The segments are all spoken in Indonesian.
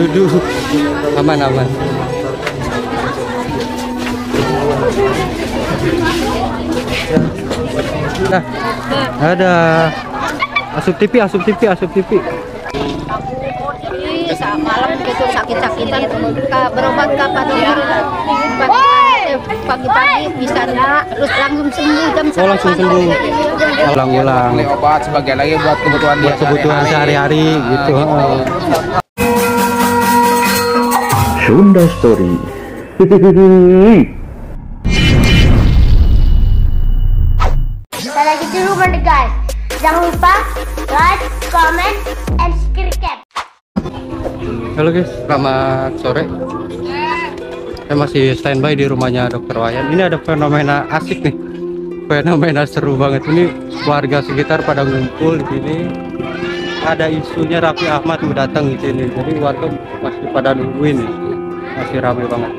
duduk. Aman. Nah, ada asup TV. Malam gitu sakit-sakitan berobat kapan ya? Pagi-pagi bisa terus langsung sembuh jam 8. Langsung sembuh. Ulang-ulang. Beli obat sebagian lagi buat kebutuhan dia sehari-hari gitu. Sunda Story. Kita lagi di rumah nih guys. Jangan lupa like, comment, and subscribe. Halo guys, selamat sore. Saya masih standby di rumahnya Dokter Wayan. Ini ada fenomena asik nih, fenomena seru banget. Ini warga sekitar pada ngumpul di sini. Ada isunya Raffi Ahmad mau datang di sini. Jadi warga masih pada nungguin nih. Masih ramai banget.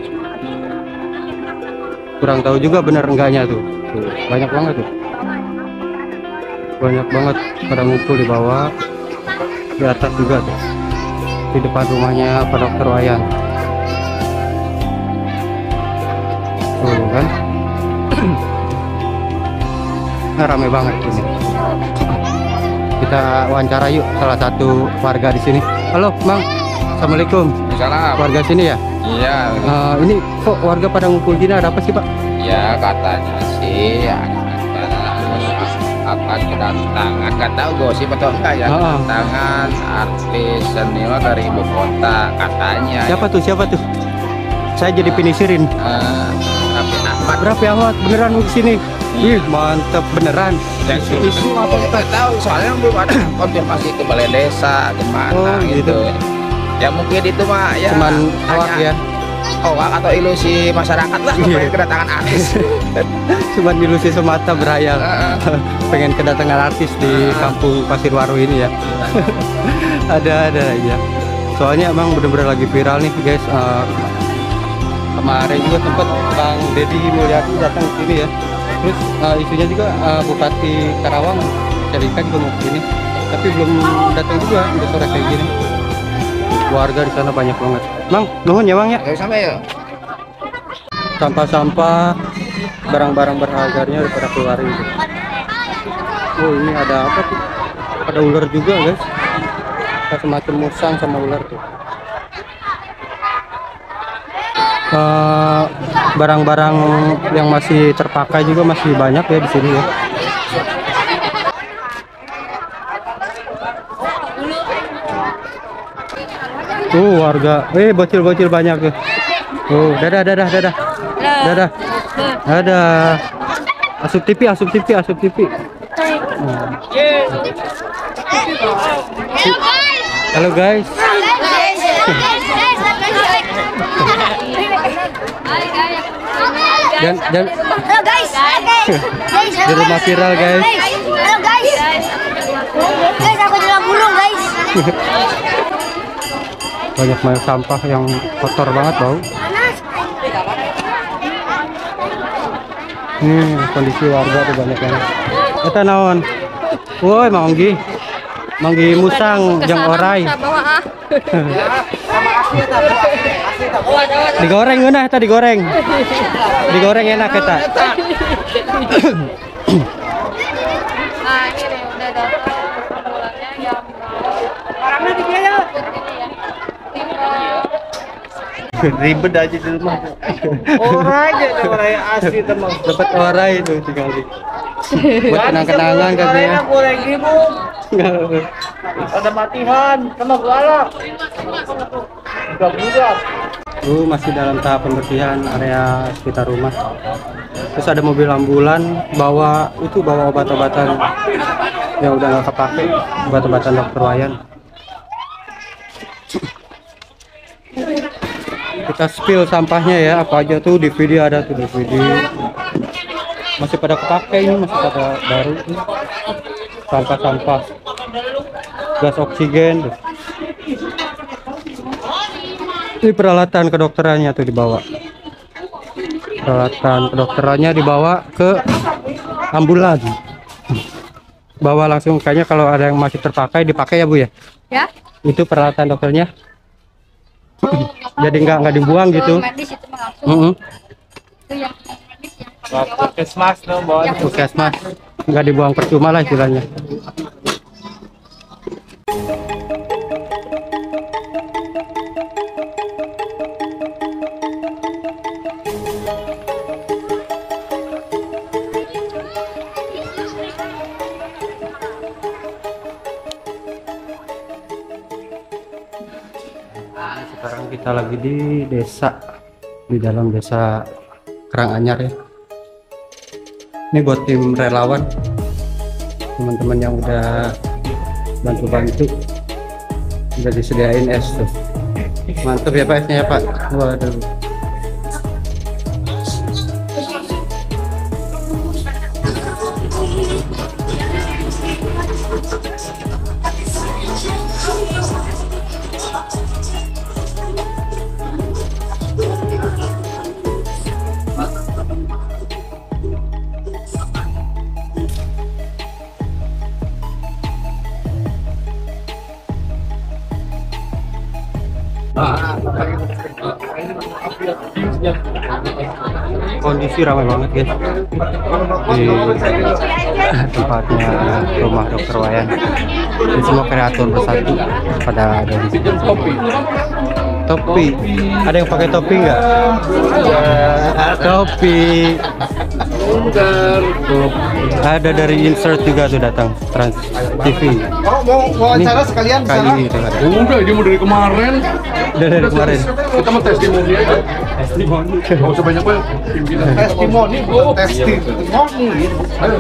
Kurang tahu juga bener enggaknya tuh. Banyak banget tuh. Banyak banget pada ngumpul di bawah, di atas juga tuh. Di depan rumahnya Pak Dokter Wayan. Tuh kan. Nah, rame banget ini. Kita wawancara yuk salah satu warga di sini. Halo, Mang. Assalamualaikum. Salam. Warga sini ya? Iya. Ini kok warga pada ngumpul gini, ada apa sih, Pak? Ya katanya sih akan kedatangan, nggak tahu gosip atau enggak ya, kedatangan artis senior dari ibu kota katanya. Siapa tuh? Saya jadi penisirin. Raffi Ahmad beneran mau kesini? Ih, mantep beneran. Isu apa nggak tahu, soalnya belum ada konfirmasi ke balai desa gimana gitu. Ya mungkin itu mah ya cuman hoak ya. Hoak atau ilusi masyarakat lah kedatangan artis. Cuman ilusi semata berhayal. Pengen kedatangan artis di kampung Pasirwaru ini ya. ada aja. Soalnya emang bener-bener lagi viral nih guys. Kemarin juga tempat Bang Deddy Mulyadi datang ke sini ya. Terus isunya juga Bupati Karawang Celika juga mau ke sini, tapi belum datang juga, udah sore kayak gini. Warga di sana banyak banget. Mang, nuhun ya Mang ya. Sampai ya. Sampah-sampah, barang-barang berharganya udah pada keluar gitu. Oh, ini ada apa tuh? Ada ular juga guys. Ada semacam musang sama ular tuh. Barang-barang yang masih terpakai juga masih banyak ya di sini ya. Warga, bocil-bocil banyak tuh. Dadah. Ada asup TV. Halo guys. Dan Halo guys. di rumah viral guys. Halo guys. Guys, aku jalan burung guys. Banyak sampah yang kotor banget bau. Kondisi warga tuh banyak banget. Kita naon? Woi, manggi musang jang orai. Digoreng enak, kita digoreng. Digoreng enak kita. Ribet aja di rumah. Orai asli teman. Dapat orai itu tinggal di. Buat kenang-kenangan katanya. Ada matihan sama galak. Budak. Masih dalam tahap pembersihan area sekitar rumah. Terus ada mobil ambulan bawa obat-obatan yang udah nggak kepake, obat-obatan Dokter Wayan. Kita spill sampahnya ya, apa aja tuh DVD ada tuh DVD. Masih pada kepake ini, masih pada baru ini. Sampah-sampah. Gas oksigen tuh. Ini peralatan kedokterannya tuh dibawa. Peralatan kedokterannya dibawa ke ambulan. Bawa langsung, kayaknya kalau ada yang masih terpakai dipakai ya Bu ya? Ya. Itu peralatan dokternya. Jadi nggak dibuang gitu. Medis itu mah langsung. Mm-mm. Itu yang medis yang Puskesmas no, Bon. Puskesmas nggak dibuang percuma lah istilahnya. Sekarang kita lagi di desa, di dalam desa Karanganyar ya. Ini buat tim relawan, teman-teman yang udah bantu-bantu, udah disediain es tuh. Mantap ya Pak esnya ya Pak. Waduh. Kondisi ramai banget guys di tempatnya rumah Dokter Wayan. Ini semua kreator bersatu pada ada di sini. Topi, ada yang pakai topi nggak? Topi. Tuh, ada dari Insert juga tuh datang Trans TV. Oh, mau wawancara sekalian KI itu ada. Udah, dia mau dari kemarin. Dari kemarin. Kita mau testimoni aja. Testimoni. Enggak usah banyak banyak. Testimoni, bro. Testimoni. Ayo.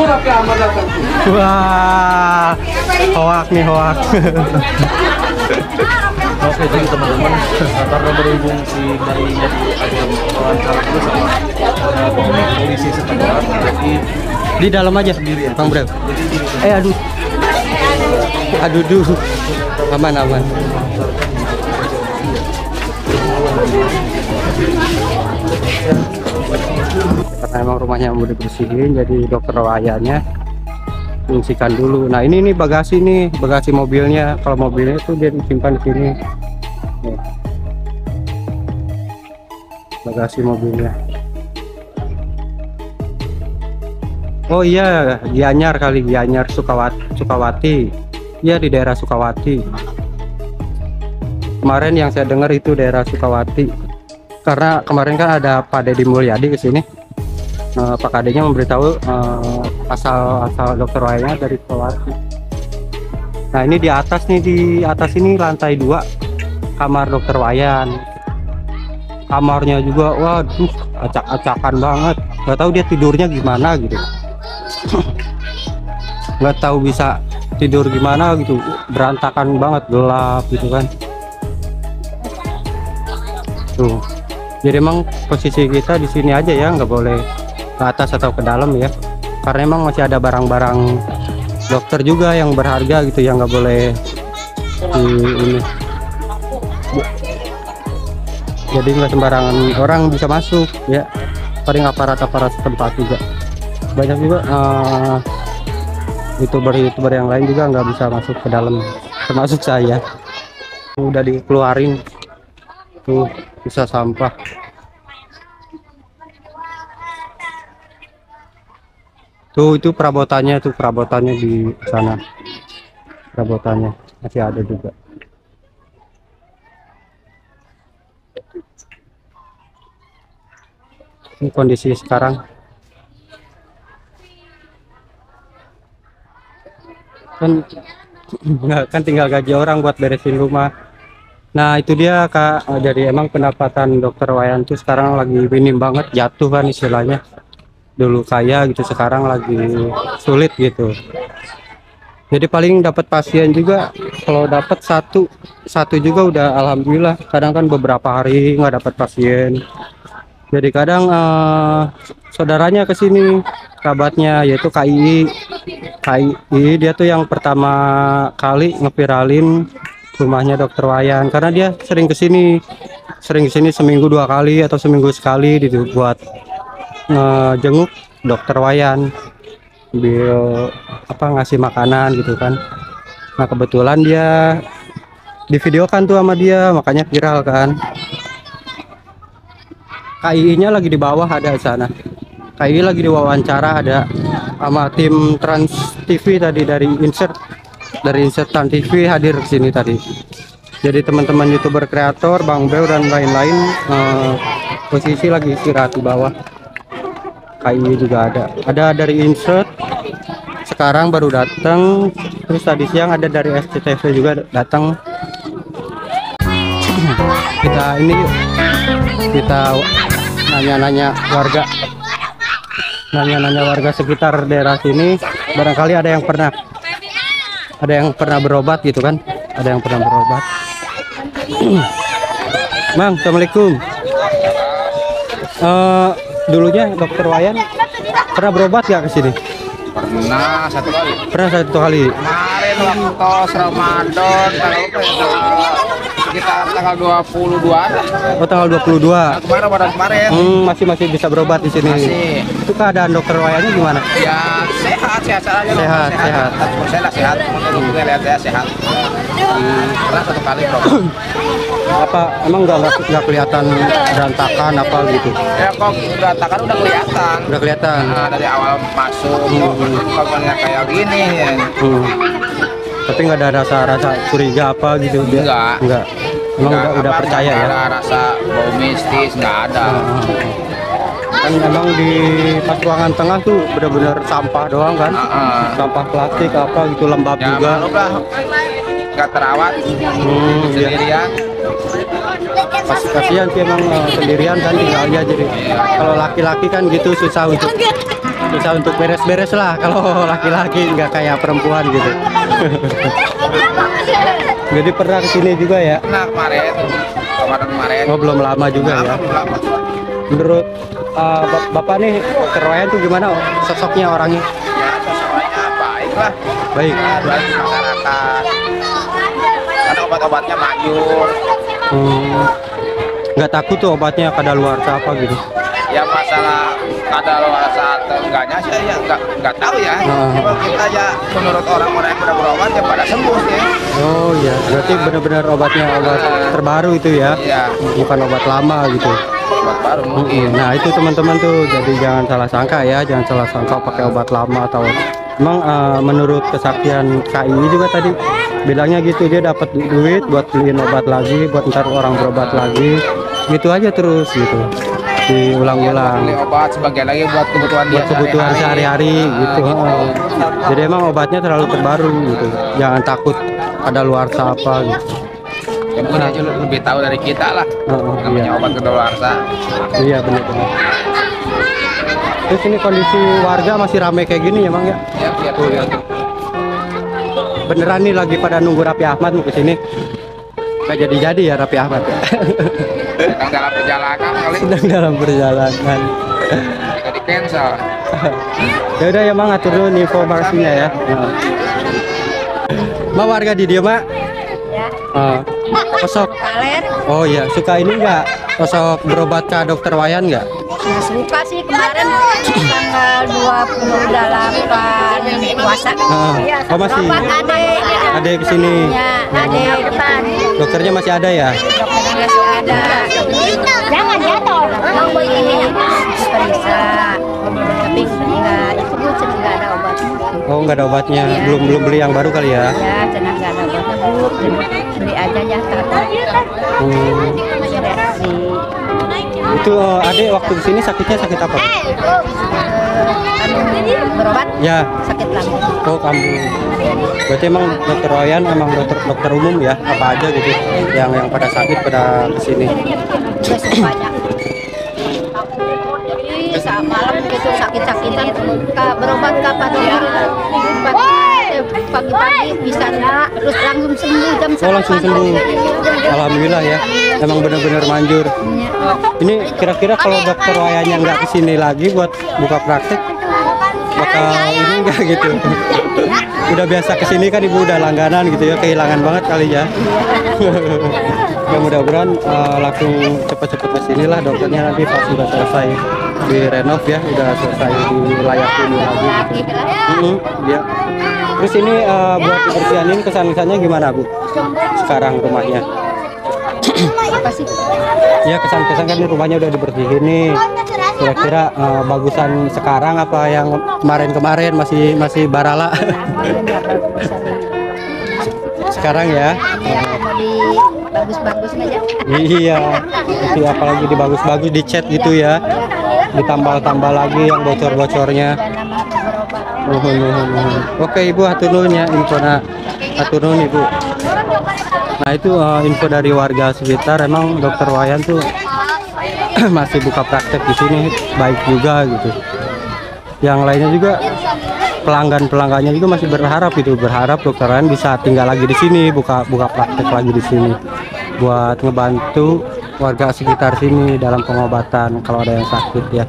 Rapi amat datang. Wah, hoak nih hoak. Oke, jadi teman-teman, karena berhubung si dari wawancara terus polisi setempat, jadi Di dalam aja sendirian, Bang Bro. Aduh. Aduh duh. Aman aman. Karena emang rumahnya mau dibersihin, jadi Dokter Wayannya fungsikan dulu. Nah ini nih bagasi mobilnya. Kalau mobilnya itu dia disimpan di sini. Nih. Bagasi mobilnya. Oh iya, Gianyar kali, Gianyar Sukawati. Iya di daerah Sukawati. Kemarin yang saya dengar itu daerah Sukawati. Karena kemarin kan ada Pak Deddy Mulyadi ke sini. Pak Kadenya memberitahu asal Dokter Wayannya dari Sukawati. Nah ini di atas nih, di atas ini lantai 2 kamar Dokter Wayan. Kamarnya juga, waduh, acak-acakan banget. Gak tahu dia tidurnya gimana gitu. Nggak tahu bisa tidur gimana gitu, berantakan banget, gelap gitu kan. Tuh, jadi emang posisi kita di sini aja ya, nggak boleh ke atas atau ke dalam ya, karena emang masih ada barang-barang dokter juga yang berharga gitu yang nggak boleh ini. Jadi nggak sembarangan orang bisa masuk ya, paling aparat-aparat setempat juga. Banyak juga youtuber yang lain juga nggak bisa masuk ke dalam, termasuk saya. Udah dikeluarin tuh, bisa sampah. Tuh itu perabotannya di sana, perabotannya masih ada juga. Ini kondisi sekarang. Kan tinggal gaji orang buat beresin rumah. Nah itu dia Kak, jadi emang pendapatan Dokter Wayan tuh sekarang lagi minim banget, jatuh kan istilahnya. Dulu kaya gitu, sekarang lagi sulit gitu. Jadi paling dapat pasien juga kalau dapat satu juga udah alhamdulillah. Kadang kan beberapa hari nggak dapat pasien. Jadi kadang saudaranya ke sini, kerabatnya yaitu KII, dia tuh yang pertama kali ngeviralin rumahnya Dokter Wayan, karena dia sering kesini seminggu 2 kali atau seminggu sekali gitu buat ngejenguk Dokter Wayan, ngasih makanan gitu kan. Nah kebetulan dia divideokan tuh sama dia, makanya viral kan. KII-nya lagi di bawah, ada di sana. KII lagi diwawancara, ada sama tim Trans TV tadi dari Insert Trans TV hadir ke sini tadi. Jadi teman-teman YouTuber kreator, Bang Beo dan lain-lain posisi lagi istirahat di bawah. KII juga ada dari Insert. Sekarang baru datang, terus tadi siang ada dari SCTV juga datang. Kita ini yuk, kita nanya-nanya warga sekitar daerah sini, barangkali ada yang pernah berobat gitu kan, ada yang pernah berobat. Mang, assalamualaikum. Dulunya Dokter Wayan pernah berobat gak ke sini? Pernah satu kali. Pernah satu kali. Kemarin waktu Ramadan sekitar tanggal 22 lah. Oh, tanggal 22. Kemarin. Masih bisa berobat di sini. Masih. Itu keadaan Dokter Wayannya gimana? Ya sehat aja. Sehat. Saya lah sehat. Kita lihat saya sehat. Pernah satu kali bro. Apa emang nggak kelihatan berantakan apa gitu? Ya kok berantakan udah kelihatan. Udah kelihatan. Nah, dari awal masuk kok kayak gini. Tapi nggak ada rasa curiga apa gitu? Enggak. Emang udah percaya ya? Nggak ada rasa bau mistis, nggak ada. Kan emang di pas ruangan tengah tuh benar-benar sampah doang kan? Sampah plastik apa gitu, lembab Ya juga. malu lah, nggak terawat sendirian. Kasihan sih emang sendirian kan tinggalnya, jadi kalau laki-laki kan gitu susah untuk beres-beres lah kalau laki-laki, nggak kayak perempuan gitu. Jadi pernah kesini juga ya? Nah kemarin. Oh belum lama juga ya? Menurut Bapak nih Dokter Wayan tuh gimana sosoknya, orangnya? Ya sosoknya baik lah. Baik. Baik masyarakat. Karena obat-obatnya manjur. Nggak takut tuh obatnya kadaluarsa apa gitu? Ya masalah kadaluarsa atau enggaknya saya ya nggak tahu ya. Kalau kita ya menurut orang-orang yang pernah berobat ya pada sembuh sih. Oh iya, berarti benar-benar obat terbaru itu ya? Iya. Bukan obat lama gitu. Obat baru mungkin. Nah itu teman-teman tuh, jadi jangan salah sangka ya, jangan salah sangka pakai obat lama atau emang menurut kesaktian KII juga tadi bilangnya gitu, dia dapat duit buat beliin obat lagi, buat ntar orang berobat lagi, gitu aja terus gitu, diulang-ulang. Beli obat sebagian lagi buat kebutuhan dia Kebutuhan sehari-hari gitu. Jadi emang obatnya terlalu terbaru gitu, jangan takut kadaluarsa apa gitu. Ya mungkin aja lebih tahu dari kita lah. Namanya Iya. obat kadaluarsa. Iya benar-benar. Terus ini kondisi warga masih ramai kayak gini ya Bang ya? Ya. Beneran nih lagi pada nunggu Raffi Ahmad mau kesini? Gak jadi-jadi ya Raffi Ahmad ya? Sedang dalam perjalanan kali. Sedang dalam perjalanan. Jadi cancel. Ya udah ya Bang, atur dulu nih informasinya ya. Ma warga di dia Mak? Sosok. Oh iya, suka ini enggak? Sosok berobat ke Dokter Wayan enggak? Ya, suka sih kemarin tanggal 28 puasa. Oh masih? Ada kesini? Ya, ada depan. Dokternya masih ada ya? Dokternya masih ada. Jangan jatuh. Mau ini periksa. Tapi enggak ada obat. Oh nggak ada obatnya, belum beli yang baru kali ya? Ya, tenang enggak ada obatnya Bu. Beli aja ya takut. Reaksi. Itu adek waktu kesini sakitnya sakit apa? Berobat Ya. sakit lambung. Oh kamu. Berarti emang Dokter Wayan emang dokter umum ya? Apa aja gitu? Yang pada sakit pada kesini? Besok banyak. Jadi saat malam gitu sakit-sakitan berobat kapan ya? Pagi-pagi bisa enggak, terus langsung sembuh jam 1. Oh langsung sembuh. Alhamdulillah ya. Emang benar-benar manjur. Ini kira-kira kalau Dokter Wayannya nggak kesini lagi buat buka praktek, bakal ini enggak gitu? Udah biasa kesini kan Ibu, udah langganan gitu ya, kehilangan banget kali ya. Ya mudah-mudahan langsung cepet-cepet kesini lah dokternya, nanti pas sudah selesai direnov ya, udah selesai dilayakin lagi. Ya. Terus ini buat dibersihanin kesan-kesannya gimana Bu? Sekarang rumahnya? Apa sih? Ya kesan-kesan kan rumahnya udah dibersihin nih. Kira-kira bagusan sekarang apa yang kemarin-kemarin masih barala? Sekarang ya. Mau dibagus-bagus aja. Iya. Jadi apalagi dibagus-bagus, dicat gitu ya. Ditambal-tambal lagi yang bocor-bocornya. Oke Ibu, hatur nuhun ya infona. Hatur nuhun Ibu. Nah itu info dari warga sekitar. Emang Dokter Wayan tuh masih buka praktek di sini, baik juga gitu. Yang lainnya juga pelanggannya juga masih berharap Dokter Wayan bisa tinggal lagi di sini, buka praktek lagi di sini buat ngebantu warga sekitar sini dalam pengobatan kalau ada yang sakit ya.